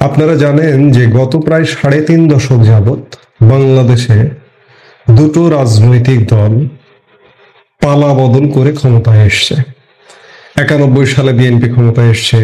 আপনারা জানেন যে গত প্রায় ৩.৫ দশক যাবৎ বাংলাদেশে দুটো রাজনৈতিক দল পালা বদল করে ক্ষমতায় এসছে। ৯১ সালে বিএনপি ক্ষমতায় এসছে,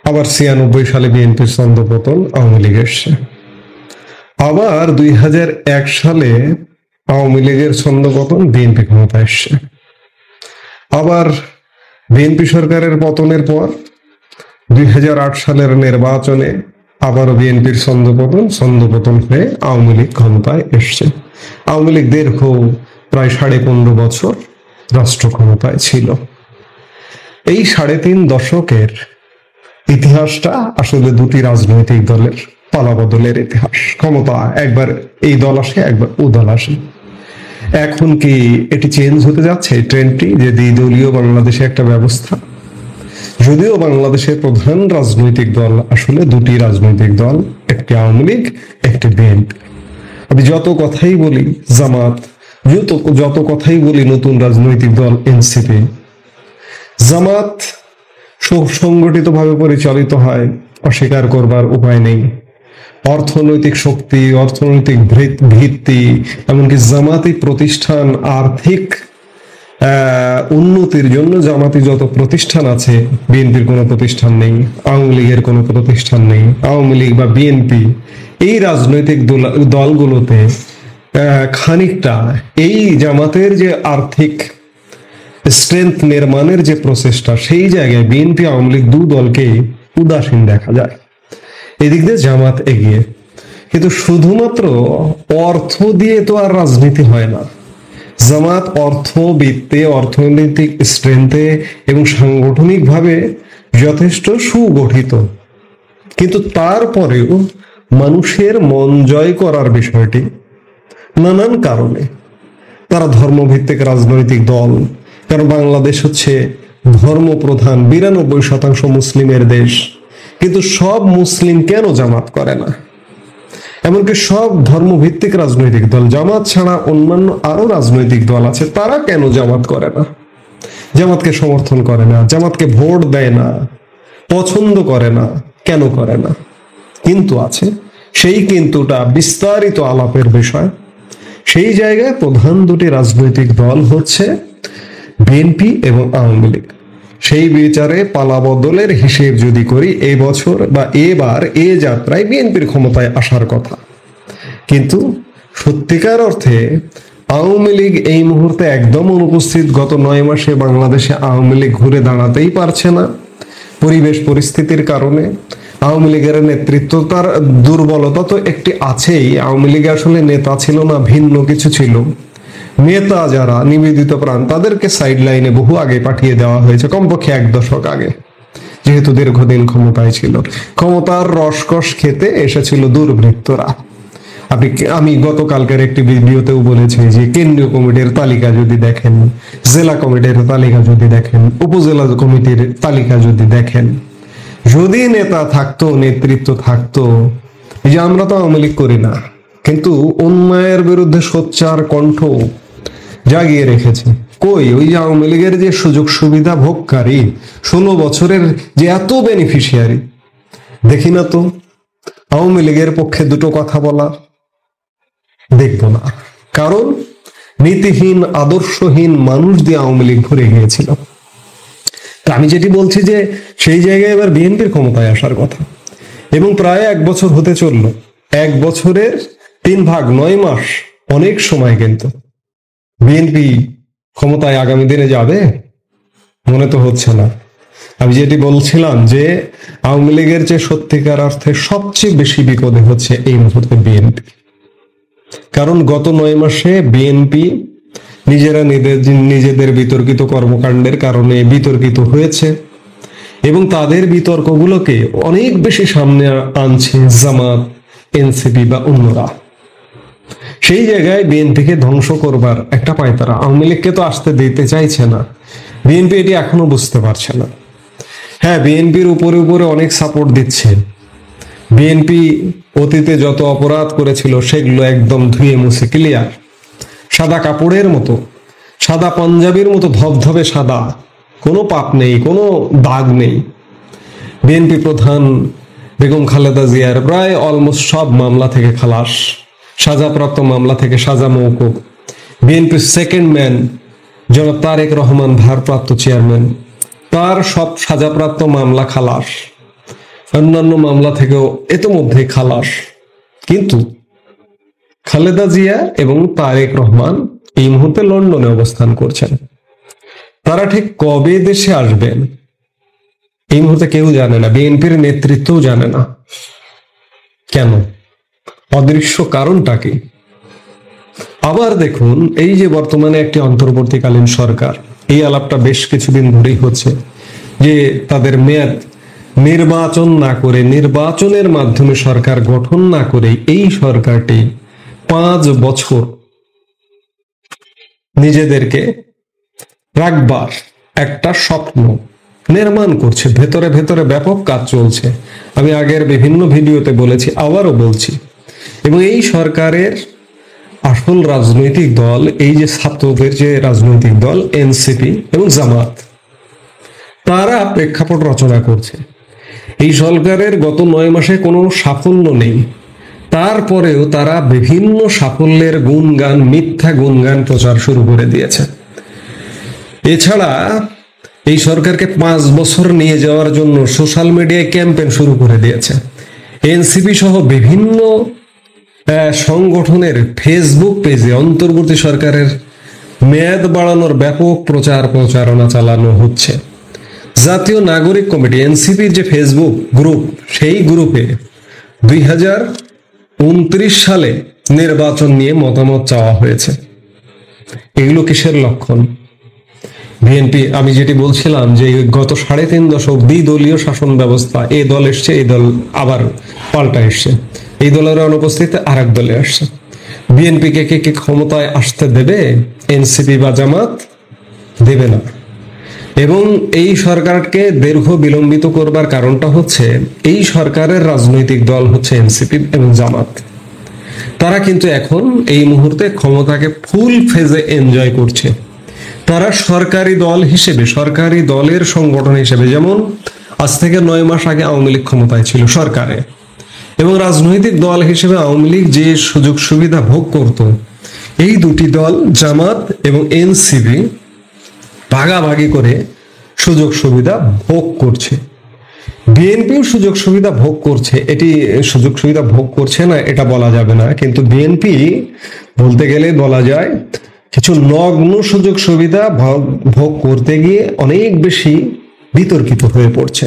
আবার ৯৬ সালে বিএনপির ছন্দপতন, আওয়ামী লীগ এসছে। আবার ২০০১ সালে আওয়ামী লীগের ছন্দপতন, বিএনপি ক্ষমতায় এসছে। আবার বিএনপি সরকারের পতনের পর ২০০৮ সালের নির্বাচনে আবারও বিএনপির ছন্দপতন হয়ে আওয়ামী লীগ ক্ষমতায় এসছে। আওয়ামী লীগ দীর্ঘ প্রায় ১৫.৫ বছর রাষ্ট্র ক্ষমতায় ছিল। এই ৩.৫ দশকের ইতিহাসটা আসলে দুটি রাজনৈতিক দলের পালাবদলের ইতিহাস। ক্ষমতা একবার এই দল আসে, একবার ও দল আসে। এখন কি এটি চেঞ্জ হতে যাচ্ছে, ট্রেন্ডটি, যে দ্বিদলীয় বাংলাদেশে একটা ব্যবস্থা? যদিও বাংলাদেশের প্রধান রাজনৈতিক দল আসলে দুটি রাজনৈতিক দল, একটি আওয়ামী লীগ, একটি বিএনপি। আমি যত কথাই বলি জামাত, যত কথাই বলি নতুন রাজনৈতিক দল এনসিপি, জামাত সংগঠিতভাবে পরিচালিত হয়, অস্বীকার করবার উপায় নেই। অর্থনৈতিক শক্তি, অর্থনৈতিক ভিত্তি, এমনকি জামাতি প্রতিষ্ঠান, আর্থিক উন্নতির জন্য জামাতি যত প্রতিষ্ঠান আছে, বিএনপির কোনো প্রতিষ্ঠান নেই, আওয়ামী লীগের কোনো প্রতিষ্ঠান নেই। আওয়ামী লীগ বা বিএনপি এই রাজনৈতিক দলগুলোতে খানিকটা এই জামাতের যে আর্থিক স্ট্রেংথ নির্মাণের যে প্রচেষ্টা, সেই জায়গায় বিএনপি আওয়ামী লীগ দু দলকে উদাসীন দেখা যায়। এদিক দিয়ে জামাত এগিয়ে, কিন্তু শুধুমাত্র অর্থ দিয়ে তো আর রাজনীতি হয় না। জামাত অর্থবিত্তে, অর্থনৈতিক স্ট্রেংথে এবং সাংগঠনিকভাবে যথেষ্ট সুগঠিত, কিন্তু তারপরেও মানুষের মন জয় করার বিষয়টি নানান কারণে, তারা ধর্মভিত্তিক রাজনৈতিক দল। কারণ বাংলাদেশ হচ্ছে ধর্মপ্রধান, ৯২% মুসলিমের দেশ, কিন্তু সব মুসলিম কেন জামাত করে না? এমনকি সব ধর্মভিত্তিক রাজনৈতিক দল, জামাত ছাড়া অন্যান্য আরো রাজনৈতিক দল আছে, তারা কেন জামাত করে না? জামাতকে সমর্থন করে না, জামাতকে ভোট দেয় না, পছন্দ করে না, কেন করে না? কিন্তু আছে, সেই কিন্তুটা বিস্তারিত আলাপের বিষয়। সেই জায়গায় প্রধান দুটি রাজনৈতিক দল হচ্ছে বিএনপি এবং আওয়ামী লীগ। সেই বিচারে পালাবদলের হিসেব যদি করি, এই বছর বা এবার এ যাত্রায় বিএনপির ক্ষমতায় আসার কথা, কিন্তু সত্যিকার অর্থে আওয়ামী লীগ এই মুহূর্তে একদম অনুপস্থিত। গত ৯ মাসে বাংলাদেশে আওয়ামী লীগ ঘুরে দাঁড়াতেই পারছে না পরিবেশ পরিস্থিতির কারণে। আওয়ামী লীগের নেতৃত্বতার দুর্বলতা তো একটি আছেই। আওয়ামী লীগে আসলে নেতা ছিল না, ভিন্ন কিছু ছিল। নেতা যারা নিবেদিত প্রাণ, তাদেরকে সাইড লাইনে বহু আগে পাঠিয়ে দেওয়া হয়েছে, কমপক্ষে ১ দশক আগে, যেহেতু দীর্ঘদিন ক্ষমতায় ছিল। ক্ষমতার রসকস খেতে এসেছিল দুর্বৃত্তরা। আমি গতকালকের একটি ভিডিওতেও বলেছি যে কেন্দ্রীয় কমিটির তালিকা যদি দেখেন, জেলা কমিটির তালিকা যদি দেখেন, উপজেলা কমিটির তালিকা যদি দেখেন, যদি নেতা থাকতো, নেতৃত্ব থাকতো, এই যে আমরা তো আওয়ামী লীগ করি না, কিন্তু অন্যায়ের বিরুদ্ধে সোচ্চার কণ্ঠ জাগিয়ে রেখেছে। কই ওই যে আওয়ামী লীগের যে সুযোগ সুবিধা ভোগকারী, ১৬ বছরের যে এত বেনিফিশিয়ারি, দেখি না তো আওয়ামী লীগের পক্ষে দুটো কথা বলা, দেখবো না। কারণ নীতিহীন, আদর্শহীন মানুষ দিয়ে আওয়ামী লীগ ভরে গিয়েছিল। আমি যেটি বলছি যে সেই জায়গায় এবার বিএনপির ক্ষমতায় আসার কথা, এবং প্রায় ১ বছর হতে চললো। ১ বছরের ৩ ভাগ ৯ মাস, অনেক সময়, কিন্তু বিএনপি ক্ষমতায় আগামী দিনে যাবে মনে তো হচ্ছে না। আমি যেটি বলছিলাম যে আওয়ামী লীগের যে সত্যিকার অর্থে সবচেয়ে বেশি বিপদে হচ্ছে এই মুহূর্তে বিএনপি। কারণ গত ৯ মাসে বিএনপি নিজেরা নিজেদের বিতর্কিত কর্মকাণ্ডের কারণে বিতর্কিত হয়েছে, এবং তাদের বিতর্কগুলোকে অনেক বেশি সামনে আনছে জামাত, এনসিপি বা অন্যরা। সেই জায়গায় বিএনপিকে ধ্বংস করবার একটা পায়তারা। আওয়ামী লীগকে তো আসতে দিতে চাইছে না বিএনপি, এটি এখনো বুঝতে পারছে না। হ্যাঁ, বিএনপির উপরে উপরে অনেক সাপোর্ট দিচ্ছে। বিএনপি অতীতে যত অপরাধ করেছিল সেগুলো একদম ধুয়ে মুছে ক্লিয়ার, সাদা কাপড়ের মতো, সাদা পাঞ্জাবির মতো ধবধবে সাদা, কোনো পাপ নেই, কোনো দাগ নেই। বিএনপি প্রধান বেগম খালেদা জিয়ার প্রায় অলমোস্ট সব মামলা থেকে খালাস, সাজাপ্রাপ্ত মামলা থেকে সাজা মওকুফ। বিএনপির সেকেন্ড ম্যান জনাব তারেক রহমান ভারপ্রাপ্ত চেয়ারম্যান, তার সব সাজাপ্রাপ্ত মামলা খালাস, অন্যান্য মামলা থেকেও ইতোমধ্যে খালাস। কিন্তু খালেদা জিয়া এবং তারেক রহমান এই মুহূর্তে লন্ডনে অবস্থান করছেন। তারা ঠিক কবে দেশে আসবেন এই মুহূর্তে কেউ জানে না, বিএনপির নেতৃত্বও জানে না। কেন? অদৃশ্য কারণটা কি? আবার দেখুন, এই যে বর্তমানে একটি অন্তর্বর্তীকালীন সরকার, এই আলাপটা বেশ কিছুদিন ধরেই হচ্ছে যে তাদের মেয়াদ নির্বাচন না করে, নির্বাচনের মাধ্যমে সরকার গঠন না করে এই সরকারটি 5 বছর নিজেদেরকে রাখবার একটা স্বপ্ন নির্মাণ করছে। ভেতরে ভেতরে ব্যাপক কাজ চলছে। আমি আগের বিভিন্ন ভিডিওতে বলেছি, আবারও বলছি। এবং এই সরকারের আসল রাজনৈতিক দল, এই যে ছাত্রদের যে রাজনৈতিক দল এনসিপি এবং জামাত, তারা প্রেক্ষাপট রচনা করছে। এই সরকারের গত 9 মাসে কোনো সাফল্য নেই, তারপরেও তারা বিভিন্ন সাফল্যের গুণগান, মিথ্যা গুণগান প্রচার শুরু করে দিয়েছে। এছাড়া এই সরকারকে 5 বছর নিয়ে যাওয়ার জন্য সোশ্যাল মিডিয়ায় ক্যাম্পেইন শুরু করে দিয়েছে। এনসিপি সহ বিভিন্ন সংগঠনের ফেসবুক পেজে অন্তর্বর্তী সরকারের মেয়াদ বাড়ানোর ব্যাপক প্রচারণা চালানো হচ্ছে। জাতীয় নাগরিক কমিটি এনসিপির যে ফেসবুক গ্রুপ, সেই গ্রুপে 2029 সালে নির্বাচন নিয়ে মতামত চাওয়া হয়েছে। এগুলো কিসের লক্ষণ? বিএনপি, আমি যেটি বলছিলাম যে গত 3.5 দশক দ্বিদলীয় শাসন ব্যবস্থা, এই দল এসছে, এই দল আবার পাল্টা এসছে, এই দলের অনুপস্থিতিতে আরেক দলে আসছে। বিএনপিকে কি ক্ষমতায় আসতে দেবে এনসিপি বা জামাত? দেবে না। এবং এই সরকারকে দীর্ঘ বিলম্বিত করবার কারণটা হচ্ছে এই সরকারের রাজনৈতিক দল হচ্ছে এনসিপি এবং জামাত। তারা কিন্তু এখন এই মুহূর্তে ক্ষমতাকে ফুল ফেজে এনজয় করছে। তারা সরকারি দল হিসেবে, সরকারি দলের সংগঠন হিসেবে, যেমন আজ থেকে 9 মাস আগে আওয়ামী লীগ ক্ষমতায় ছিল সরকারে, এবং রাজনৈতিক দল হিসেবে আওয়ামী লীগ যে সুযোগ সুবিধা ভোগ করত, এই দুটি দল জামাত এবং এনসিপি ভাগাভাগি করে সুযোগ সুবিধা ভোগ করছে। বিএনপিও সুযোগ সুবিধা ভোগ করছে। এটি সুযোগ সুবিধা ভোগ করছে না এটা বলা যাবে না, কিন্তু বিএনপি বলতে গেলে বলা যায় কিছু নগ্ন সুযোগ সুবিধা ভোগ করতে গিয়ে অনেক বেশি বিতর্কিত হয়ে পড়ছে,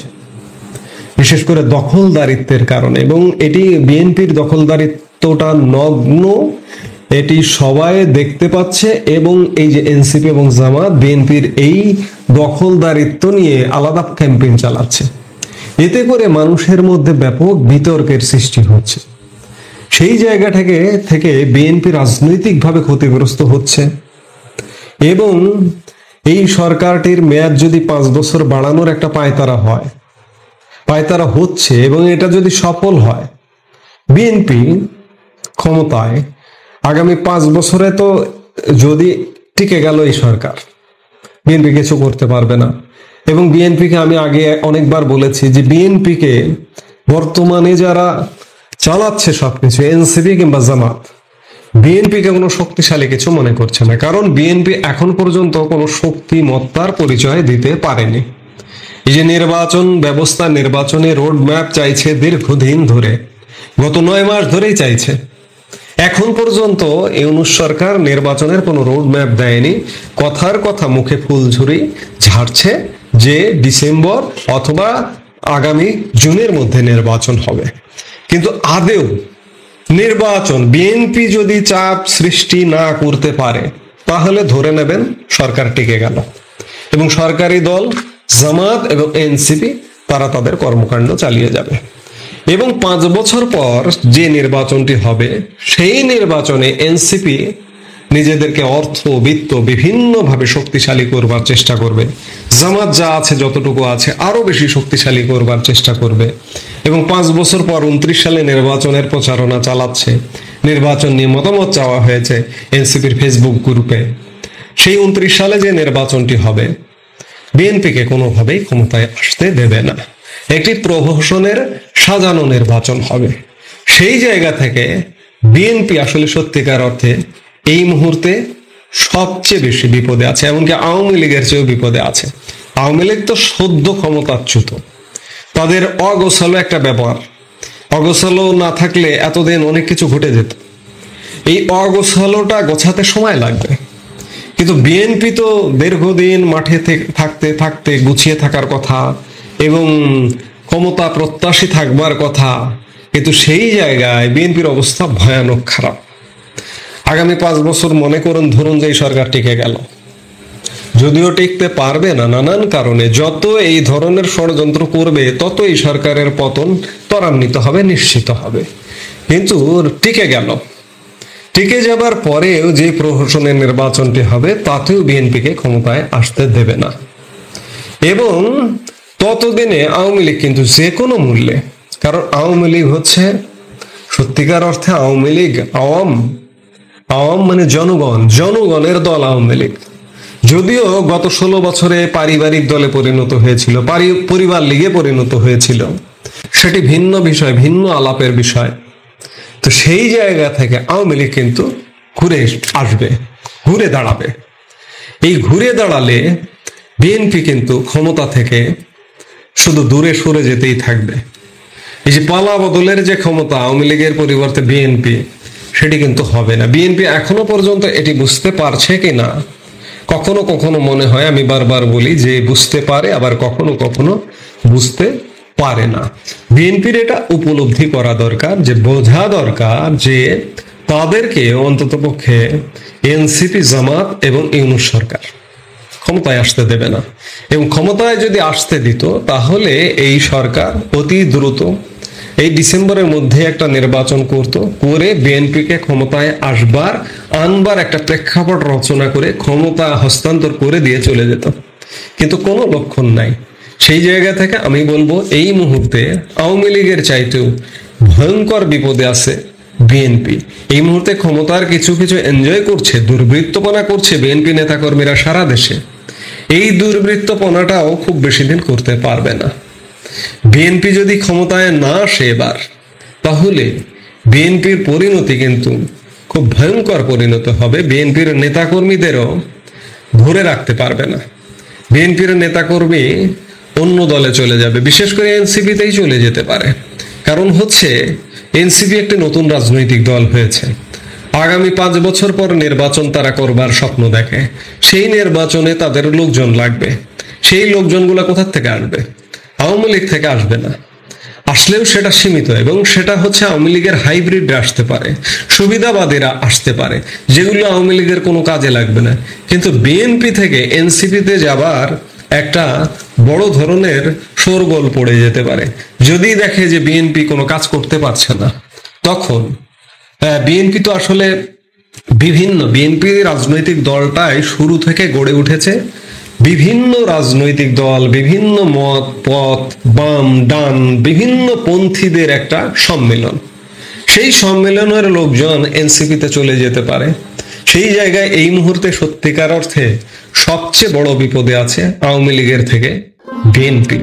বিশেষ করে দখলদারিত্বের কারণে। এবং এটি বিএনপির দখলদারিত্বটা নগ্ন, এটি সবাই দেখতে পাচ্ছে। এবং এই যে এনসিপি এবং জামাত বিএনপির এই দখলদারিত্ব নিয়ে আলাদা ক্যাম্পেইন চালাচ্ছে, এতে করে মানুষের মধ্যে ব্যাপক বিতর্কের সৃষ্টি হচ্ছে। সেই জায়গা থেকে বিএনপি রাজনৈতিকভাবে ক্ষতিগ্রস্ত হচ্ছে। এবং এই সরকারটির মেয়াদ যদি 5 বছর বাড়ানোর একটা পায়তারা হচ্ছে, এবং এটা যদি সফল হয়, বিএনপি ক্ষমতায় আগামী 5 বছরে তো যদি টিকে গেল এই সরকার, বিএনপি কিছু করতে পারবে না। এবং বিএনপিকে আমি আগে অনেকবার বলেছি যে বিএনপিকে বর্তমানে যারা চালাচ্ছে সবকিছু, এনসিপি কিংবা জামাত, বিএনপিকে কোনো শক্তিশালী কিছু মনে করছে না। কারণ বিএনপি এখন পর্যন্ত কোনো শক্তিমত্তার পরিচয় দিতে পারেনি। এই যে নির্বাচন ব্যবস্থা, নির্বাচনে রোড ম্যাপ চাইছে দীর্ঘদিন ধরে, গত 9 মাস ধরেই চাইছে। এখন পর্যন্ত ইউনূস সরকার নির্বাচনের কোনো রোড ম্যাপ দেয়নি। কথার কথা মুখে ফুলঝুরি ঝাড়ছে যে ডিসেম্বর অথবা আগামী জুনের মধ্যে নির্বাচন হবে। কিন্তু আদেও নির্বাচন বিএনপি যদি চাপ সৃষ্টি না করতে পারে, তাহলে ধরে নেবেন সরকার টিকে গেল, এবং সরকারি দল জামাত এবং এনসিপি তারা তাদের কর্মকাণ্ড চালিয়ে যাবে। এবং 5 বছর পর যে নির্বাচনটি হবে, সেই নির্বাচনে এনসিপি নিজেদেরকে অর্থ বিত্ত বিভিন্নভাবে শক্তিশালী করবার চেষ্টা করবে। জামাত যা আছে, যতটুকু আছে, আরো বেশি শক্তিশালী করবার চেষ্টা করবে। এবং 5 বছর পর 29 সালে নির্বাচনের প্রচারণা চালাচ্ছে। নির্বাচন নিয়ে মতামত চাওয়া হয়েছে এনসিপির ফেসবুক গ্রুপে। সেই 29 সালে যে নির্বাচনটি হবে, বিএনপিকে কোনোভাবেই ক্ষমতায় আসতে দেবে না। একটি প্রহসনের সাজানো নির্বাচন হবে। সেই জায়গা থেকে বিএনপি আসলে সত্যিকার অর্থে এই মুহূর্তে সবচেয়ে বেশি বিপদে আছে, এমনকি আওয়ামী লীগের চেয়েও বিপদে আছে। আওয়ামী লীগ তো সদ্য ক্ষমতাচ্যুত, তাদের অগোছালো একটা ব্যাপার, অগোছালো না থাকলে এতদিন অনেক কিছু ঘটে যেত। এই অগোছালোটা গোছাতে সময় লাগবে, কিন্তু বিএনপি তো দীর্ঘদিন মাঠে থাকতে থাকতে গুছিয়ে থাকার কথা এবং ক্ষমতা প্রত্যাশী থাকবার কথা, কিন্তু সেই জায়গায় বিএনপির অবস্থা ভয়ানক খারাপ। আগামী 5 বছর মনে করুন, ধরুন যে এই সরকার টিকে গেল, যদিও টিকতে পারবে না নানান কারণে, যত এই ধরনের ষড়যন্ত্র করবে তত এই সরকারের পতন ত্বরান্বিত হবে, নিশ্চিত হবে। কিন্তু টিকে গেল, টিকে যাবার পরেও যে প্রহসনের নির্বাচনটি হবে তাতেও বিএনপিকে ক্ষমতায় আসতে দেবে না। এবং ততদিনে আওয়ামী লীগ কিন্তু যে কোনো মূল্যে, কারণ আওয়ামী লীগ হচ্ছে সত্যিকার অর্থে আওয়ামী লীগ, আওয়াম মানে জনগণ, জনগণের দল আওয়ামী লীগ। যদিও গত 16 বছরে পারিবারিক দলে পরিণত হয়েছিল, পরিবার লীগে পরিণত হয়েছিল, সেটি ভিন্ন বিষয়, ভিন্ন আলাপের বিষয়। তো সেই জায়গা থেকে আওয়ামী লীগ কিন্তু ঘুরে আসবে, ঘুরে দাঁড়াবে। এই ঘুরে দাঁড়ালে বিএনপি কিন্তু ক্ষমতা থেকে শুধু দূরে সরে যেতেই থাকবে। এই যে পালা বদলের যে ক্ষমতা আওয়ামী লীগের পরিবর্তে বিএনপি, সেটি কিন্তু হবে না। বিএনপি এখনো পর্যন্ত এটি বুঝতে পারছে কিনা, কখনো কখনো মনে হয়, আমি বারবার বলি যে বুঝতে পারে, আবার কখনো কখনো বুঝতে পারে না। বিএনপির এটা উপলব্ধি করা দরকার, যে বোঝা দরকার যে তাদেরকে অন্ততপক্ষে এনসিপি, জামাত এবং ইউনূস সরকার ক্ষমতায় আসতে দেবে না। এবং ক্ষমতায় যদি আসতে দিত তাহলে এই সরকার অতি দ্রুত এই ডিসেম্বরের মধ্যে একটা নির্বাচন করত, করে বিএনপিকে ক্ষমতায় আনবার একটা প্রেক্ষাপট রচনা করে ক্ষমতা হস্তান্তর করে দিয়ে চলে যেত। কিন্তু কোনো লক্ষণ নাই। সেই জায়গা থেকে আমি বলবো এই মুহূর্তে আওয়ামী লীগের চাইতেও ভয়ঙ্কর বিপদে আছে বিএনপি। এই মুহূর্তে ক্ষমতার কিছু কিছু এনজয় করছে, দুর্বৃত্তপনা করছে বিএনপি নেতাকর্মীরা সারা দেশে। এই দুর্বৃত্তপনাটাও খুব বেশি দিন করতে পারবে না। বিএনপি যদি ক্ষমতায় না আসে এবার, তাহলে বিএনপির পরিণতি কিন্তু খুব ভয়ঙ্কর পরিণত হবে। বিএনপির নেতাকর্মীদেরও ধরে রাখতে পারবে না। বিএনপির নেতাকর্মী অন্য দলে চলে যাবে, বিশেষ করে এনসিপিতেই চলে যেতে পারে। কারণ হচ্ছে এনসিপি একটি নতুন রাজনৈতিক দল হয়েছে। আগামী 5 বছর পর নির্বাচন তারা করবার স্বপ্ন দেখে। সেই নির্বাচনে তাদের লোকজন লাগবে। সেই লোকজনগুলো কোথা থেকে আসবে? আওয়ামী লীগ থেকে আসবে না, আসলেও সেটা সীমিত, এবং সেটা হচ্ছে আওয়ামী লীগের হাইব্রিড আসতে পারে, সুবিধাবাদীরা আসতে পারে, যেগুলো আওয়ামী লীগের কোনো কাজে লাগবে না। কিন্তু বিএনপি থেকে এনসিপিতে যাবার একটা বড় ধরনের শোরগোল পড়ে যেতে পারে। যদি দেখে যে বিএনপি কোনো কাজ করতে পারছে না, তখন বিএনপি তো আসলে বিএনপি রাজনৈতিক দলটাই শুরু থেকে গড়ে উঠেছে বিভিন্ন রাজনৈতিক দল, বিভিন্ন মত পথ, বাম ডান, বিভিন্ন পন্থীদের একটা সম্মেলন। সেই সম্মেলনের লোকজন এনসিপিতে চলে যেতে পারে। সেই জায়গায় এই মুহূর্তে সত্যিকার অর্থে সবচেয়ে বড় বিপদে আছে আওয়ামী লীগের থেকে বিএনপি।